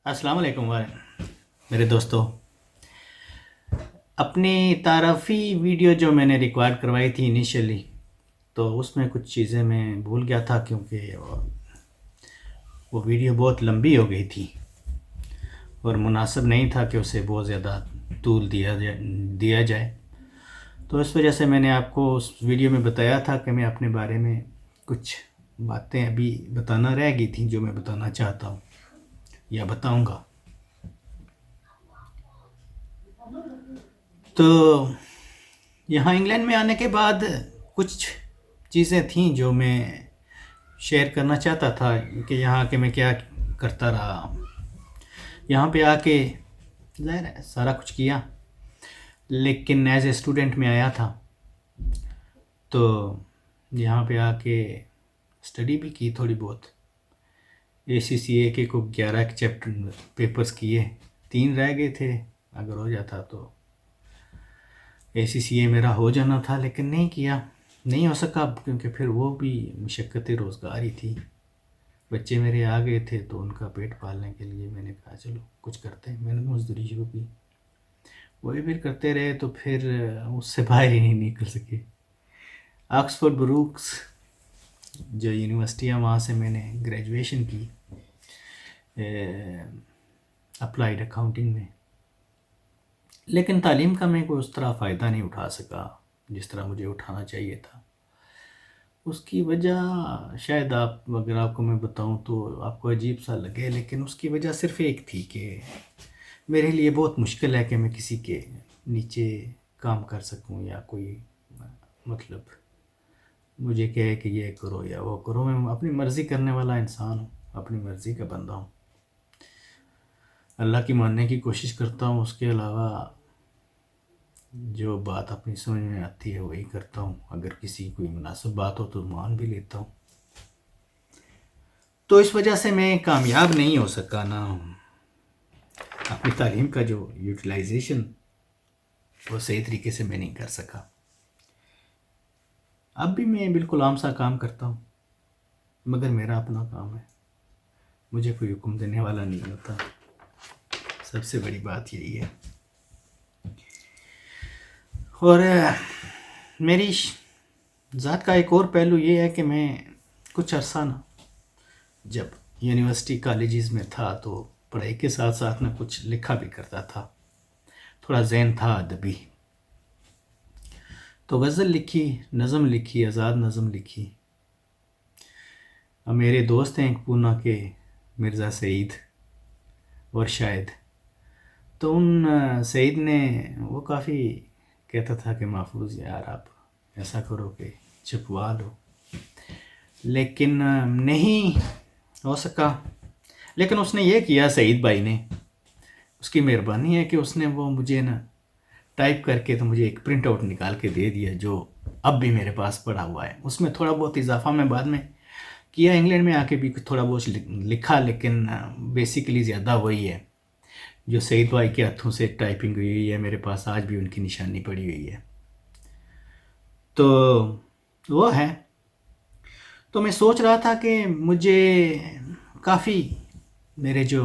السلام علیکم میرے دوستو، اپنی تعارفی ویڈیو جو میں نے ریکارڈ کروائی تھی انیشلی، تو اس میں کچھ چیزیں میں بھول گیا تھا کیونکہ وہ ویڈیو بہت لمبی ہو گئی تھی اور مناسب نہیں تھا کہ اسے بہت زیادہ طول دیا جائے. تو اس وجہ سے میں نے آپ کو اس ویڈیو میں بتایا تھا کہ میں اپنے بارے میں کچھ باتیں ابھی بتانا رہ گئی تھیں جو میں بتانا چاہتا ہوں یا بتاؤں گا. تو یہاں انگلینڈ میں آنے کے بعد کچھ چیزیں تھیں جو میں شیئر کرنا چاہتا تھا کہ یہاں آ کے میں کیا کرتا رہا. یہاں پہ آ کے ظاہر ہے سارا کچھ کیا، لیکن ایز اے اسٹوڈنٹ میں آیا تھا. تو یہاں پہ آ کے اسٹڈی بھی کی تھوڑی بہت. ACCA کے کو 11 چیپٹر پیپرز کیے، 3 رہ گئے تھے. اگر ہو جاتا تو ACCA میرا ہو جانا تھا، لیکن نہیں ہو سکا کیونکہ پھر وہ بھی مشقت روزگار ہی تھی. بچے میرے آ گئے تھے تو ان کا پیٹ پالنے کے لیے میں نے کہا چلو کچھ کرتے ہیں. میں نے مزدوری شروع کی، وہی پھر کرتے رہے تو پھر اس سے باہر ہی نہیں نکل سکے. آکسفورڈ بروکس جو یونیورسٹی ہے وہاں سے میں نے گریجویشن کی اپلائیڈ اکاؤنٹنگ میں، لیکن تعلیم کا میں کوئی اس طرح فائدہ نہیں اٹھا سکا جس طرح مجھے اٹھانا چاہیے تھا. اس کی وجہ شاید اگر آپ کو میں بتاؤں تو آپ کو عجیب سا لگے، لیکن اس کی وجہ صرف ایک تھی کہ میرے لیے بہت مشکل ہے کہ میں کسی کے نیچے کام کر سکوں یا کوئی مطلب مجھے کہے کہ یہ کرو یا وہ کرو. میں اپنی مرضی کرنے والا انسان ہوں، اپنی مرضی کا بندہ ہوں. اللہ کی ماننے کی کوشش کرتا ہوں، اس کے علاوہ جو بات اپنی سمجھ میں آتی ہے وہی کرتا ہوں. اگر کسی کوئی مناسب بات ہو تو مان بھی لیتا ہوں. تو اس وجہ سے میں کامیاب نہیں ہو سکا، نا اپنی تعلیم کا جو یوٹیلائزیشن وہ صحیح طریقے سے میں نہیں کر سکا. اب بھی میں بالکل عام سا کام کرتا ہوں، مگر میرا اپنا کام ہے، مجھے کوئی حکم دینے والا نہیں ہوتا. سب سے بڑی بات یہی ہے. اور میری ذات کا ایک اور پہلو یہ ہے کہ میں کچھ عرصہ نا جب یونیورسٹی کالجز میں تھا تو پڑھائی کے ساتھ ساتھ میں کچھ لکھا بھی کرتا تھا. تھوڑا ذہن تھا ادبی، تو غزل لکھی، نظم لکھی، آزاد نظم لکھی. میرے دوست ہیں پونا کے مرزا سعید اور شاہد، تو ان سعید نے وہ کافی کہتا تھا کہ محفوظ یار آپ ایسا کرو کہ چھپوا لو، لیکن نہیں ہو سکا. لیکن اس نے یہ کیا، سعید بھائی نے، اس کی مہربانی ہے کہ اس نے وہ مجھے نا ٹائپ کر کے تو مجھے ایک پرنٹ آؤٹ نکال کے دے دیا جو اب بھی میرے پاس پڑا ہوا ہے. اس میں تھوڑا بہت اضافہ میں بعد میں کیا، انگلینڈ میں آ کے بھی تھوڑا بہت لکھا، لیکن بیسیکلی زیادہ وہی ہے جو سعید بھائی کے ہاتھوں سے ٹائپنگ ہوئی ہے. میرے پاس آج بھی ان کی نشانی پڑی ہوئی ہے. تو وہ ہے. تو میں سوچ رہا تھا کہ مجھے کافی میرے جو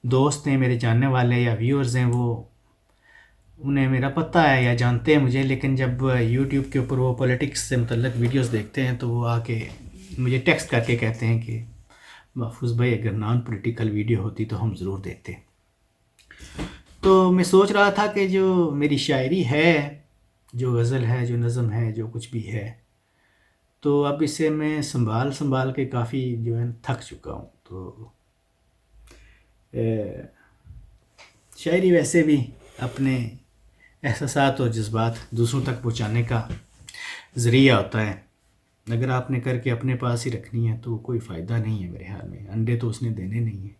دوست ہیں، میرے جاننے والے یا ویورز ہیں، وہ انہیں میرا پتہ ہے یا جانتے ہیں مجھے، لیکن جب یوٹیوب کے اوپر وہ پولیٹکس سے متعلق ویڈیوز دیکھتے ہیں تو وہ آ کے مجھے ٹیکسٹ کر کے کہتے ہیں کہ محفوظ بھائی اگر نان پولیٹیکل ویڈیو ہوتی تو ہم ضرور دیکھتے. تو میں سوچ رہا تھا کہ جو میری شاعری ہے، جو غزل ہے، جو نظم ہے، جو کچھ بھی ہے، تو اب اسے میں سنبھال کے کافی جو ہے تھک چکا ہوں. تو شاعری ویسے بھی اپنے احساسات اور جذبات دوسروں تک پہنچانے کا ذریعہ ہوتا ہے. اگر آپ نے کر کے اپنے پاس ہی رکھنی ہے تو کوئی فائدہ نہیں ہے میرے خیال میں. انڈے تو اس نے دینے نہیں ہیں.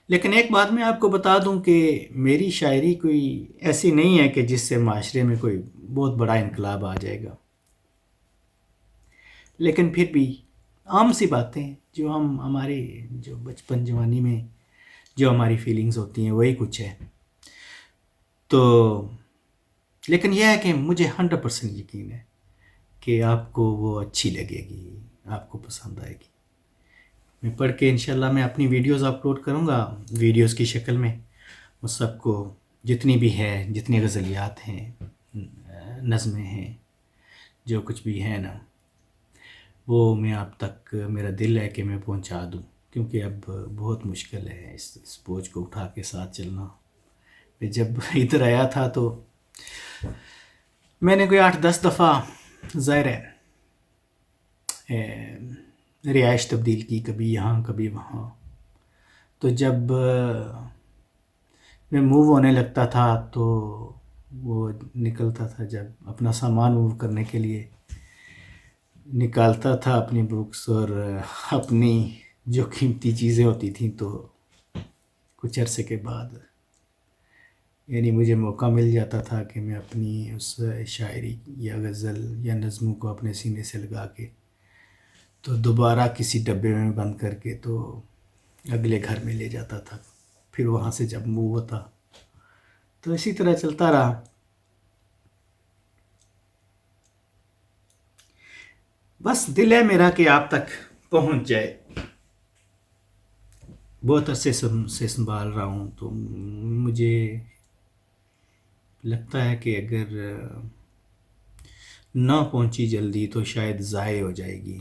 لیکن ایک بات میں آپ کو بتا دوں کہ میری شاعری کوئی ایسی نہیں ہے کہ جس سے معاشرے میں کوئی بہت بڑا انقلاب آ جائے گا، لیکن پھر بھی عام سی باتیں جو ہمارے جو بچپن جوانی میں جو ہماری فیلنگز ہوتی ہیں وہی کچھ ہے. تو لیکن یہ ہے کہ مجھے 100% یقین ہے کہ آپ کو وہ اچھی لگے گی، آپ کو پسند آئے گی. میں پڑھ کے انشاءاللہ میں اپنی ویڈیوز اپلوڈ کروں گا، ویڈیوز کی شکل میں. وہ سب کو جتنی بھی ہے، جتنی غزلیات ہیں، نظمیں ہیں، جو کچھ بھی ہے نا، وہ میں آپ تک میرا دل ہے کہ میں پہنچا دوں، کیونکہ اب بہت مشکل ہے اس بوجھ کو اٹھا کے ساتھ چلنا. میں جب ادھر آیا تھا تو میں نے کوئی 8-10 دفعہ ظاہر ہے رہائش تبدیل کی، کبھی یہاں کبھی وہاں. تو جب میں موو ہونے لگتا تھا تو وہ نکلتا تھا، جب اپنا سامان موو کرنے کے لیے نکالتا تھا اپنی بکس اور اپنی جو قیمتی چیزیں ہوتی تھیں، تو کچھ عرصے کے بعد یعنی مجھے موقع مل جاتا تھا کہ میں اپنی اس شاعری یا غزل یا نظموں کو اپنے سینے سے لگا کے تو دوبارہ کسی ڈبے میں بند کر کے تو اگلے گھر میں لے جاتا تھا. پھر وہاں سے جب موو ہوتا تو اسی طرح چلتا رہا. بس دل ہے میرا کہ آپ تک پہنچ جائے. بہت عرصے سے سنبھال رہا ہوں، تو مجھے لگتا ہے کہ اگر نہ پہنچی جلدی تو شاید ضائع ہو جائے گی،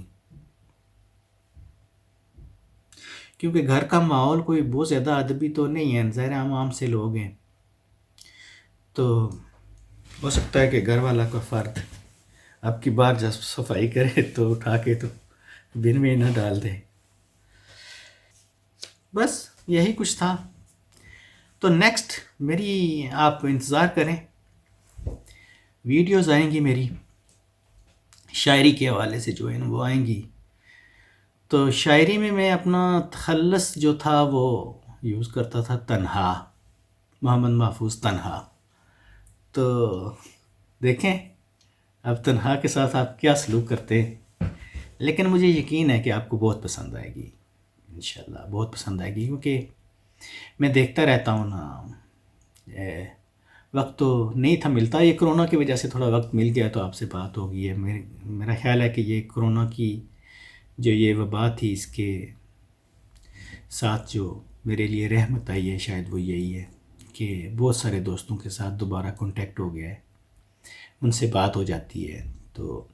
کیونکہ گھر کا ماحول کوئی بہت زیادہ ادبی تو نہیں ہے، ظاہر ہم عام سے لوگ ہیں. تو ہو سکتا ہے کہ گھر والا کا فرد اب کی بار جب صفائی کرے تو اٹھا کے تو بن میں نہ ڈال دے. بس یہی کچھ تھا. تو نیکسٹ میری آپ انتظار کریں، ویڈیوز آئیں گی میری شاعری کے حوالے سے جو ہے نا وہ آئیں گی. تو شاعری میں اپنا تخلص جو تھا وہ یوز کرتا تھا تنہا، محمد محفوظ تنہا. تو دیکھیں اب تنہا کے ساتھ آپ کیا سلوک کرتے ہیں، لیکن مجھے یقین ہے کہ آپ کو بہت پسند آئے گی، انشاءاللہ بہت پسند آئے گی. کیونکہ میں دیکھتا رہتا ہوں نا، وقت تو نہیں تھا ملتا، یہ کرونا کی وجہ سے تھوڑا وقت مل گیا تو آپ سے بات ہو گئی ہے. میرا خیال ہے کہ یہ کرونا کی جو یہ وبا تھی، اس کے ساتھ جو میرے لیے رحمت آئی ہے شاید وہ یہی ہے کہ بہت سارے دوستوں کے ساتھ دوبارہ کانٹیکٹ ہو گیا ہے، ان سے بات ہو جاتی ہے. تو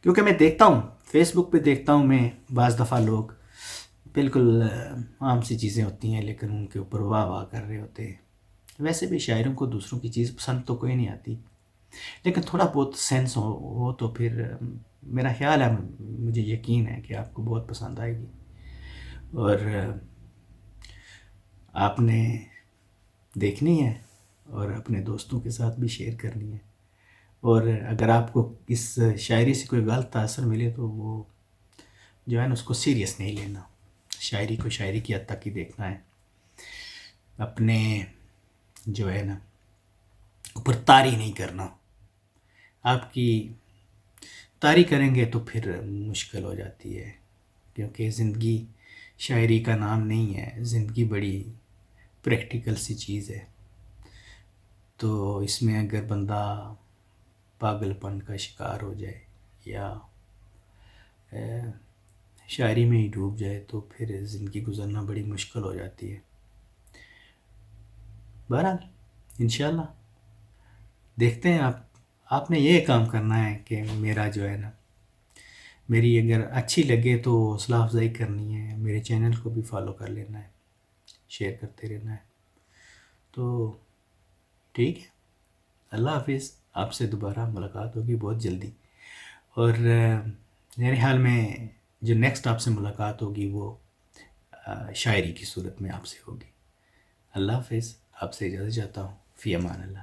کیونکہ میں دیکھتا ہوں فیس بک پہ دیکھتا ہوں میں بعض دفعہ لوگ بالکل عام سی چیزیں ہوتی ہیں لیکن ان کے اوپر واہ واہ کر رہے ہوتے ہیں. ویسے بھی شاعروں کو دوسروں کی چیز پسند تو کوئی نہیں آتی، لیکن تھوڑا بہت سینس ہو تو پھر میرا خیال ہے، مجھے یقین ہے کہ آپ کو بہت پسند آئے گی. اور آپ نے دیکھنی ہے اور اپنے دوستوں کے ساتھ بھی شیئر کرنی ہے. اور اگر آپ کو اس شاعری سے کوئی غلط تاثر ملے تو وہ جو ہے نا اس کو سیریس نہیں لینا، شاعری کو شاعری کی حد تک ہی دیکھنا ہے، اپنے جو ہے نا اوپر طاری نہیں کرنا. آپ کی طاری کریں گے تو پھر مشکل ہو جاتی ہے، کیونکہ زندگی شاعری کا نام نہیں ہے، زندگی بڑی پریکٹیکل سی چیز ہے. تو اس میں اگر بندہ پاگل پن کا شکار ہو جائے یا شاعری میں ہی ڈوب جائے تو پھر زندگی گزرنا بڑی مشکل ہو جاتی ہے. بہرحال انشاءاللہ دیکھتے ہیں. آپ نے یہ کام کرنا ہے کہ میرا جو ہے نا میری اگر اچھی لگے تو حوصلہ افزائی کرنی ہے، میرے چینل کو بھی فالو کر لینا ہے، شیئر کرتے رہنا ہے. تو ٹھیک ہے، اللہ حافظ. آپ سے دوبارہ ملاقات ہوگی بہت جلدی، اور میرے خیال میں جو نیکسٹ آپ سے ملاقات ہوگی وہ شاعری کی صورت میں آپ سے ہوگی. اللہ حافظ. آپ سے اجازت چاہتا ہوں. فی امان اللہ.